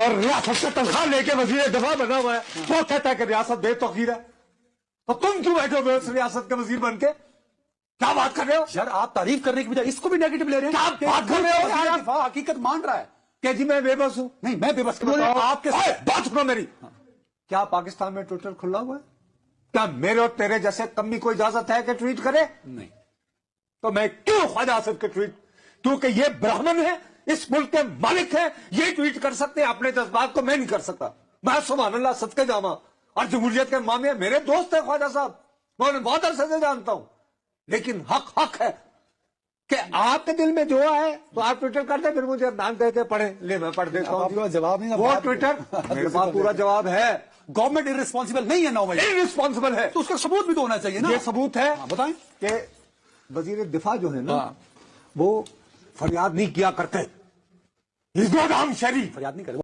और रियासत से तनख्वाह लेके वजीर दफा बना हुआ है, वो कहता है कि रियासत बेतौकीर है। तो तुम क्यों बैठे हो उस रियासत के वजीर बन के? क्या बात कर रहे हो यार? आप तारीफ करने की बजाय इसको भी नेगेटिव ले रहे हैं। क्या बात कर रहे हो यार? दिफा हकीकत मान रहा है कि जी मैं बेबस हूं। नहीं, मैं बेबस आपके बात सुनो मेरी। क्या पाकिस्तान में ट्विटर खुला हुआ है? क्या मेरे और तेरे जैसे कमी को इजाजत है कि ट्वीट करे? नहीं। तो मैं क्यों ख्वाजा आसिफ के ट्वीट? क्योंकि ये ब्राह्मण है, इस मुल्क के मालिक है, ये ट्वीट कर सकते हैं अपने जज्बात को, मैं नहीं कर सकता। मैं सुभान अल्लाह सदके जावा। और जमहूरियत के मामे मेरे दोस्त है ख्वाजा साहब, मैं उन्हें बहुत अरसे से जानता हूं। लेकिन हक है कि आपके दिल में जो है तो आप ट्विटर करते, फिर मुझे नाम कह के पढ़े, ले मैं पढ़ देता हूँ। जवाब नहीं, वो ट्विटर मेरे पास पूरा जवाब है। गवर्नमेंट इररिस्पॉन्सिबल नहीं है, 9 बजे इररिस्पॉन्सिबल है तो उसका सबूत भी तो होना चाहिए ना। ये सबूत है। बताएं कि वजीर दिफा जो है ना, वो फरियाद नहीं किया करते। इस शरीफ फरियाद नहीं करे।